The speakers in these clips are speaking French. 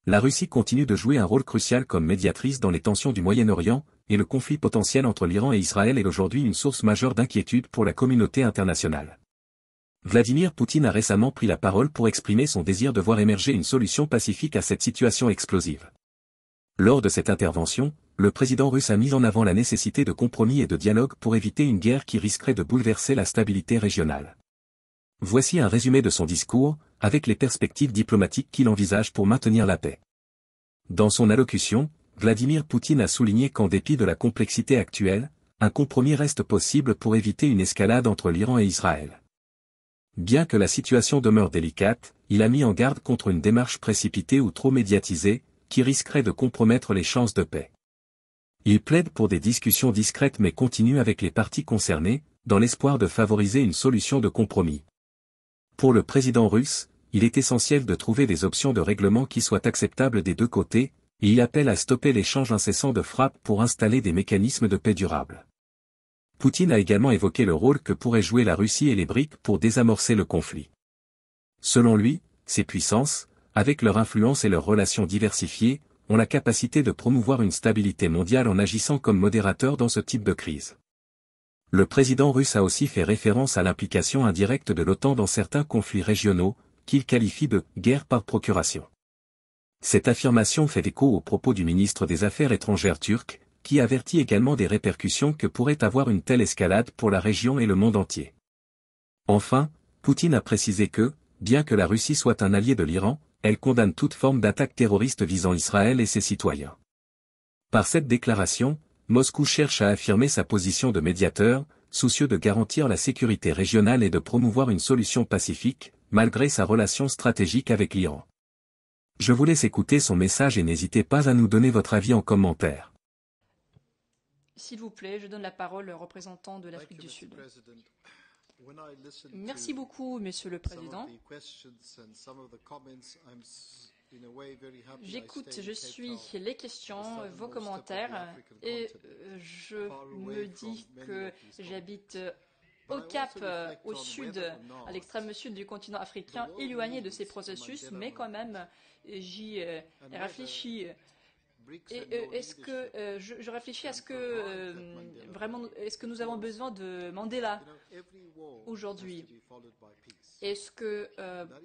La Russie continue de jouer un rôle crucial comme médiatrice dans les tensions du Moyen-Orient, et le conflit potentiel entre l'Iran et Israël est aujourd'hui une source majeure d'inquiétude pour la communauté internationale. Vladimir Poutine a récemment pris la parole pour exprimer son désir de voir émerger une solution pacifique à cette situation explosive. Lors de cette intervention, le président russe a mis en avant la nécessité de compromis et de dialogue pour éviter une guerre qui risquerait de bouleverser la stabilité régionale. Voici un résumé de son discours, avec les perspectives diplomatiques qu'il envisage pour maintenir la paix. Dans son allocution, Vladimir Poutine a souligné qu'en dépit de la complexité actuelle, un compromis reste possible pour éviter une escalade entre l'Iran et Israël. Bien que la situation demeure délicate, il a mis en garde contre une démarche précipitée ou trop médiatisée, qui risquerait de compromettre les chances de paix. Il plaide pour des discussions discrètes mais continues avec les parties concernées, dans l'espoir de favoriser une solution de compromis. Pour le président russe, il est essentiel de trouver des options de règlement qui soient acceptables des deux côtés, et il appelle à stopper l'échange incessant de frappes pour installer des mécanismes de paix durables. Poutine a également évoqué le rôle que pourraient jouer la Russie et les BRICS pour désamorcer le conflit. Selon lui, ces puissances, avec leur influence et leurs relations diversifiées, ont la capacité de promouvoir une stabilité mondiale en agissant comme modérateurs dans ce type de crise. Le président russe a aussi fait référence à l'implication indirecte de l'OTAN dans certains conflits régionaux, qu'il qualifie de « guerre par procuration ». Cette affirmation fait écho aux propos du ministre des Affaires étrangères turc, qui avertit également des répercussions que pourrait avoir une telle escalade pour la région et le monde entier. Enfin, Poutine a précisé que, bien que la Russie soit un allié de l'Iran, elle condamne toute forme d'attaque terroriste visant Israël et ses citoyens. Par cette déclaration, Moscou cherche à affirmer sa position de médiateur, soucieux de garantir la sécurité régionale et de promouvoir une solution pacifique, malgré sa relation stratégique avec l'Iran. Je vous laisse écouter son message et n'hésitez pas à nous donner votre avis en commentaire. S'il vous plaît, je donne la parole au représentant de l'Afrique du Sud. Merci beaucoup, Monsieur le Président. J'écoute, je suis les questions, vos commentaires, et je me dis que j'habite au Cap, au sud, à l'extrême sud du continent africain, éloigné de ces processus, mais quand même, j'y réfléchis. Et est-ce que je réfléchis à ce que vraiment est-ce que nous avons besoin de Mandela aujourd'hui? Est-ce que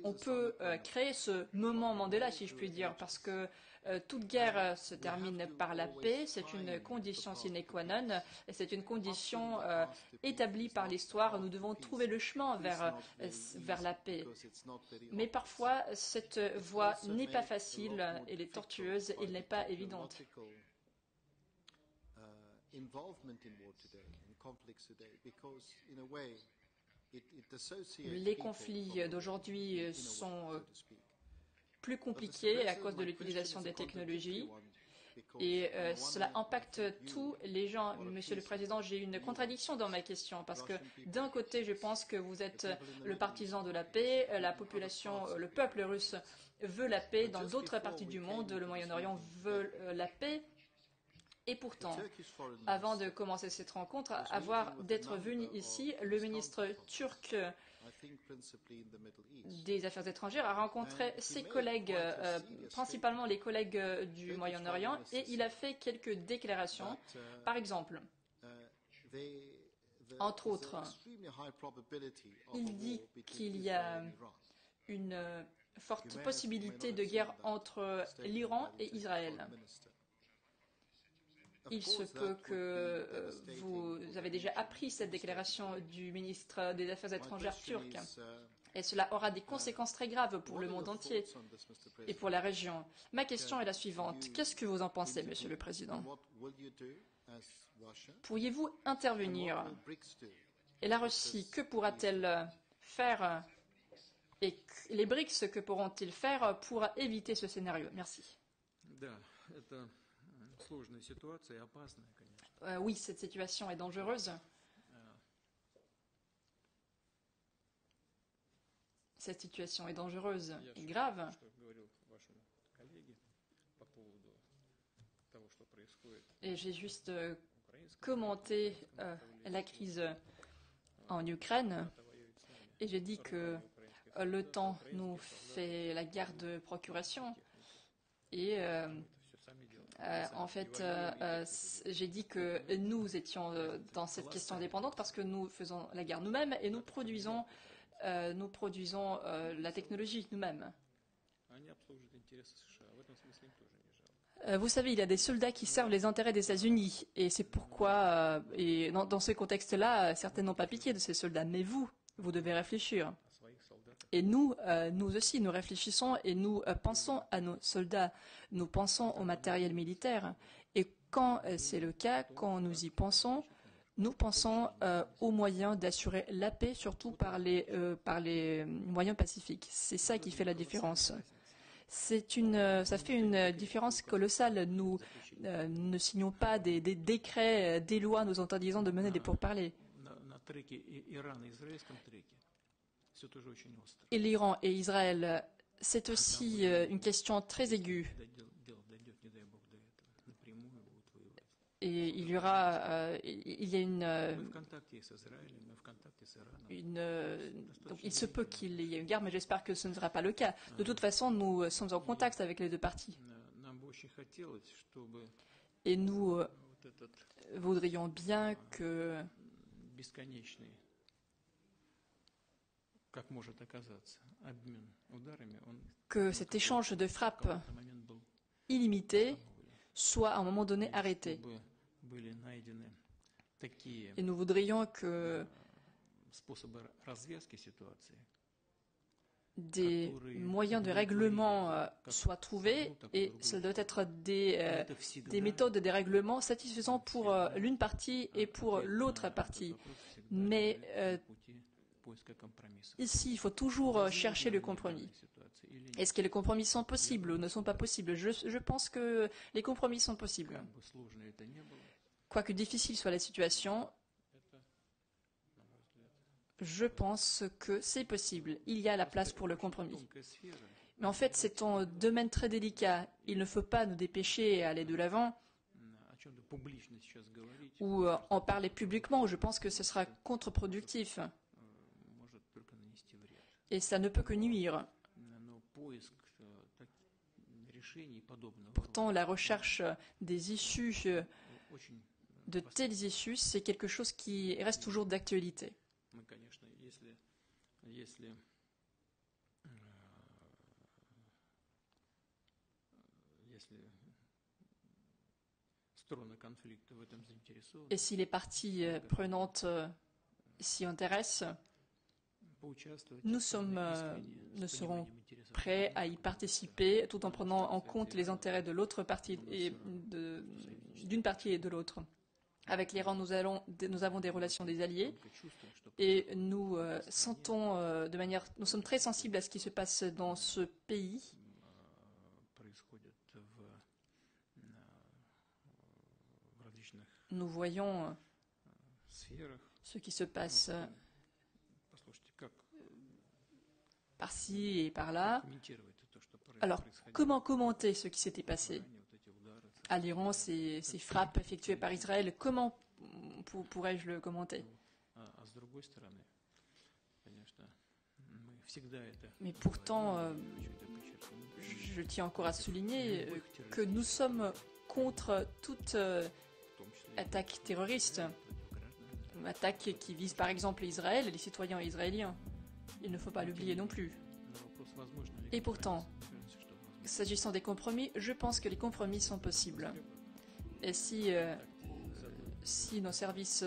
on peut créer ce moment Mandela, si je puis dire, parce que toute guerre se termine par la paix, c'est une condition sine qua non, et c'est une condition établie par l'histoire. Nous devons trouver le chemin vers la paix. Mais parfois, cette voie n'est pas facile, elle est tortueuse, elle n'est pas évidente. Les conflits d'aujourd'hui sont plus compliqués à cause de l'utilisation des technologies. Et cela impacte tous les gens. Monsieur le Président, j'ai une contradiction dans ma question parce que d'un côté, je pense que vous êtes le partisan de la paix, la population, le peuple russe veut la paix, dans d'autres parties du monde, le Moyen-Orient veut la paix. Et pourtant, avant de commencer cette rencontre, d'être venu ici, le ministre turc des Affaires étrangères a rencontré ses collègues, principalement les collègues du Moyen-Orient, et il a fait quelques déclarations. Par exemple, entre autres, il dit qu'il y a une forte possibilité de guerre entre l'Iran et Israël. Il se peut que vous avez déjà appris cette déclaration du ministre des Affaires étrangères turc. Et cela aura des conséquences très graves pour le monde entier et pour la région. Ma question est la suivante. Qu'est-ce que vous en pensez, Monsieur le Président? Pourriez-vous intervenir? Et la Russie, que pourra-t-elle faire? Et les BRICS, que pourront-ils faire pour éviter ce scénario? Merci. Oui, cette situation est dangereuse. Cette situation est dangereuse et grave. Et j'ai juste commenté la crise en Ukraine et j'ai dit que l'OTAN nous fait la guerre de procuration. Et en fait, j'ai dit que nous étions dans cette question indépendante parce que nous faisons la guerre nous-mêmes et nous produisons la technologie nous-mêmes. Vous savez, il y a des soldats qui servent les intérêts des États-Unis et c'est pourquoi, et dans ce contexte-là, certains n'ont pas pitié de ces soldats, mais vous devez réfléchir. Et nous aussi, nous réfléchissons et nous pensons à nos soldats, nous pensons au matériel militaire. Et quand c'est le cas, quand nous y pensons, nous pensons aux moyens d'assurer la paix, surtout par les moyens pacifiques. C'est ça qui fait la différence. Ça fait une différence colossale. Nous ne signons pas des décrets, des lois nous interdisant de mener des pourparlers. Et l'Iran et Israël, c'est aussi une question très aiguë. Et il y a donc il se peut qu'il y ait une guerre, mais j'espère que ce ne sera pas le cas. De toute façon, nous sommes en contact avec les deux parties. Et nous voudrions bien que cet échange de frappes illimité soit à un moment donné arrêté. Et nous voudrions que des moyens de règlement soient trouvés et ça doit être des méthodes de règlement satisfaisants pour l'une partie et pour l'autre partie. Mais ici, il faut toujours chercher le compromis. Est-ce que les compromis sont possibles ou ne sont pas possibles? Je pense que les compromis sont possibles. Quoique difficile soit la situation, je pense que c'est possible. Il y a la place pour le compromis. Mais en fait, c'est un domaine très délicat. Il ne faut pas nous dépêcher à aller de l'avant ou en parler publiquement. Je pense que ce sera contre-productif. Et ça ne peut que nuire. Pourtant, la recherche des issues, de telles issues, c'est quelque chose qui reste toujours d'actualité. Et si les parties prenantes s'y intéressent, nous serons prêts à y participer tout en prenant en compte les intérêts de l'autre partie et d'une partie et de l'autre. Avec l'Iran, nous avons des relations des alliés et nous nous sommes très sensibles à ce qui se passe dans ce pays. Nous voyons ce qui se passe par-ci et par-là. Alors, comment commenter ce qui s'était passé à l'Iran, ces frappes effectuées par Israël? Comment pourrais-je le commenter? Mais pourtant, je tiens encore à souligner que nous sommes contre toute attaque terroriste, une attaque qui vise par exemple Israël et les citoyens israéliens. Il ne faut pas l'oublier non plus. Et pourtant, s'agissant des compromis, je pense que les compromis sont possibles. Et si nos services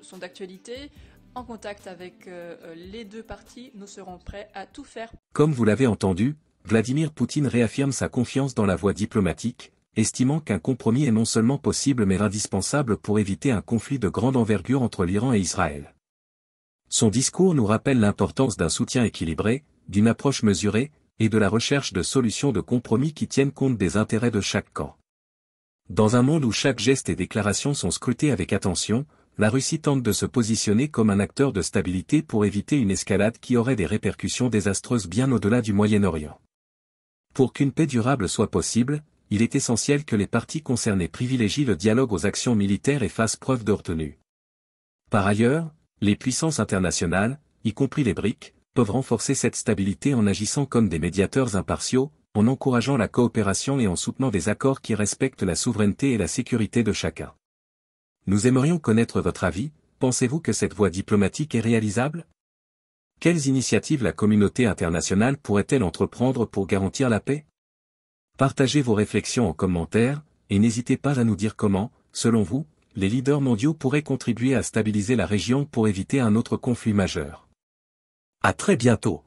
sont d'actualité, en contact avec les deux parties, nous serons prêts à tout faire. Comme vous l'avez entendu, Vladimir Poutine réaffirme sa confiance dans la voie diplomatique, estimant qu'un compromis est non seulement possible mais indispensable pour éviter un conflit de grande envergure entre l'Iran et Israël. Son discours nous rappelle l'importance d'un soutien équilibré, d'une approche mesurée, et de la recherche de solutions de compromis qui tiennent compte des intérêts de chaque camp. Dans un monde où chaque geste et déclaration sont scrutés avec attention, la Russie tente de se positionner comme un acteur de stabilité pour éviter une escalade qui aurait des répercussions désastreuses bien au-delà du Moyen-Orient. Pour qu'une paix durable soit possible, il est essentiel que les parties concernées privilégient le dialogue aux actions militaires et fassent preuve de retenue. Par ailleurs, les puissances internationales, y compris les BRICS, peuvent renforcer cette stabilité en agissant comme des médiateurs impartiaux, en encourageant la coopération et en soutenant des accords qui respectent la souveraineté et la sécurité de chacun. Nous aimerions connaître votre avis. Pensez-vous que cette voie diplomatique est réalisable? Quelles initiatives la communauté internationale pourrait-elle entreprendre pour garantir la paix? Partagez vos réflexions en commentaire, et n'hésitez pas à nous dire comment, selon vous, les leaders mondiaux pourraient contribuer à stabiliser la région pour éviter un autre conflit majeur. À très bientôt.